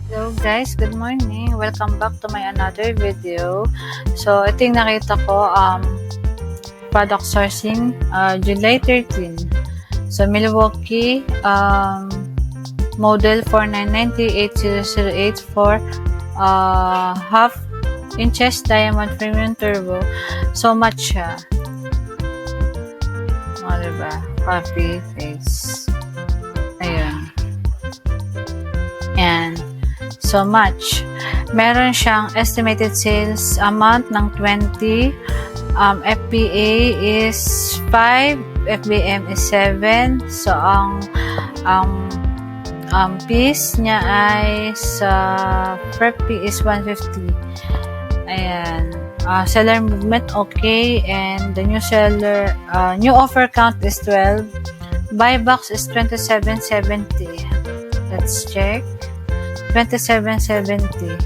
Hello guys, good morning. Welcome back to my another video. So, ito yung nakita ko, product sourcing, July 13. So, Milwaukee, model 4999808 for half inches diamond premium turbo. So much siya. O, diba? Coffee face. Ayun. Yan. So much. Meron siyang estimated sales amount ng 20. FBA is 5. FBM is 7. So, ang piece niya ay sa per piece is 150. Ayan. Seller movement okay, and the new offer count is 12. Buy box is 2770. Let's check. 2770.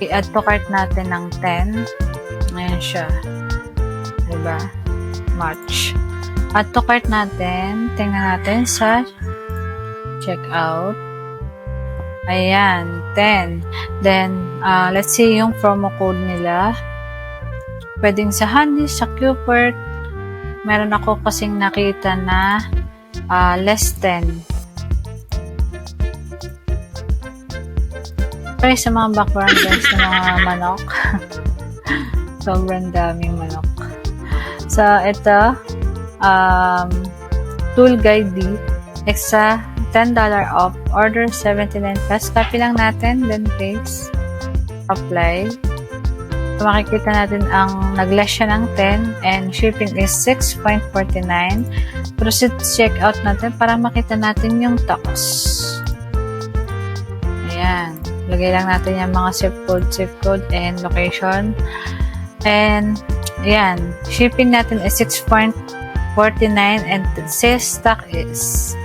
I-add to cart natin ng 10. Ayan siya. Diba? Match. Add to cart natin. Tingnan natin sa checkout. Ayan, 10. Then, let's see yung promo code nila. Pwedeng sa Handy, sa Cupert. Meron ako kasing nakita na less 10. Pero sa mga background guys ng mga manok. Sobrang daming manok. So, ito, tool guide D. Extra $10 off. Order 79 plus. Copy lang natin. Then paste. Apply. So, makikita natin ang nag-less siya ng 10 and shipping is 6.49. Proceed to checkout natin para makita natin yung tax. Ayan. Lagay lang natin yung mga zip code, and location. And, ayan. Shipping natin is 6.49 and sales stock is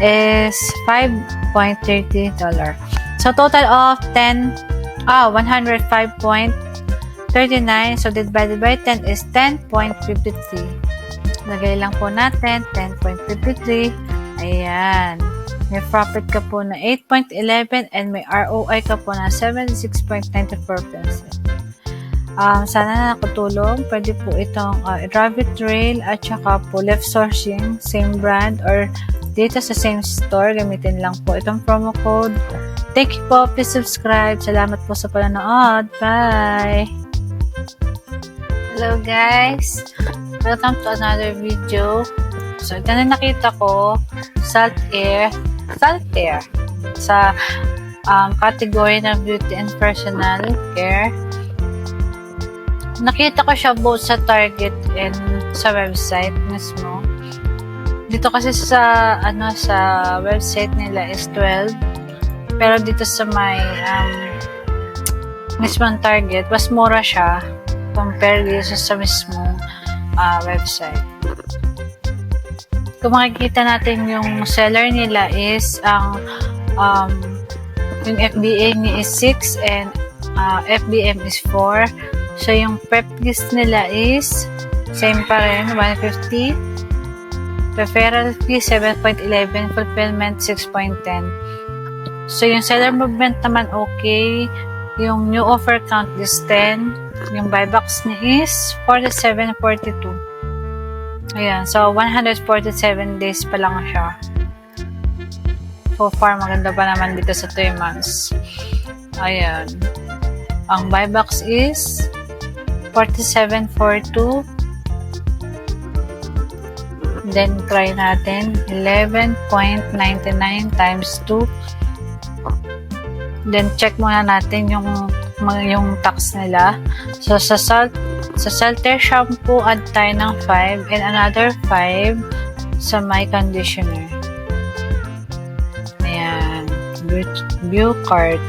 $5.30. So, total of 105.39. So, divided by 10 is 10.53. Lagay lang po natin, 10.53. Ayan. May profit ka po na 8.11 and may ROI ka po na 76.94%. Sana nakatulong. Pwede po itong Rabbit Trail at saka po Left Sourcing, same brand or dito sa same store. Gamitin lang po itong promo code. Thank you po. Please subscribe. Salamat po sa panonood. Bye! Hello guys! Welcome to another video. So, ito na nakita ko, Salt Air sa category ng beauty and personal care. Nakita ko siya both sa Target and sa website mismo. Dito kasi sa website nila is 12. Pero dito sa may mismong Target, mas mura siya compare dito sa mismong website. Kung makikita natin yung seller nila is yung FBA niya is 6 and FBM is 4. So, yung prep list nila is same pa rin, 150. Referral fee, 7.11. Fulfillment, 6.10. So, yung seller movement naman okay. Yung new offer count is 10. Yung buy box niya is 47.42. Ayan. So, 147 days pa lang siya. So far, maganda pa naman dito sa 3 months. Ayan. Ang buy box is 47.42. Then, try natin 11.99 times 2. Then, check muna natin yung tax nila. So, sa Salter shampoo, add tayo ng 5 and another 5 sa my conditioner. Ayan. View cart.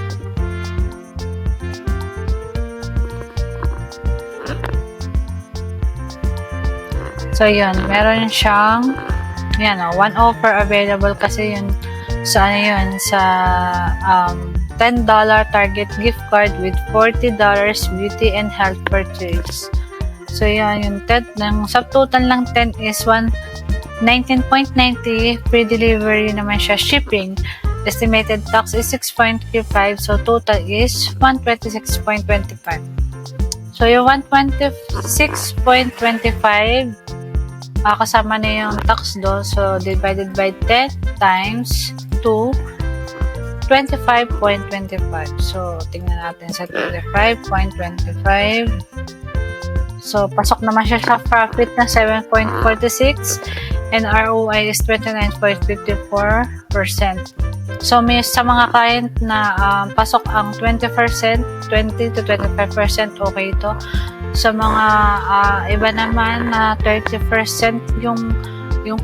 So, yun. Meron siyang one offer available kasi yun sa $10 Target gift card with $40 beauty and health purchase. So, yan, yung subtotal ng 10 is 19.90. Free delivery naman siya. Shipping, estimated tax is 6.35, so total is 126.25. So yung 126.25, kasama na yung tax doon, so divided by 10 times 2, 25.25. So tingnan natin sa 25.25. So pasok naman siya sa profit na 7.46 and ROI is 29.54%. So may sa mga client na pasok ang 20%, 20 to 25%, okay ito. Sa mga iba naman na 30% yung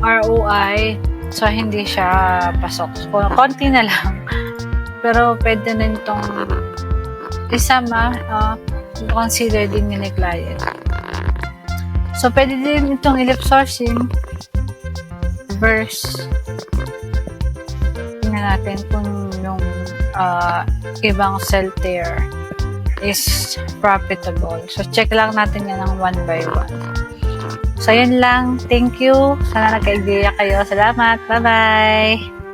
ROI, so hindi siya pasok. So, konti na lang. Pero pwede na itong isama, consider din ni client. So pwede din itong elip sourcing verse. Tingnan natin kung yung ibang sell tier is profitable. So check lang natin yan ng one by one. So yun lang. Thank you. Sana nagka-idea kayo. Salamat. Bye-bye.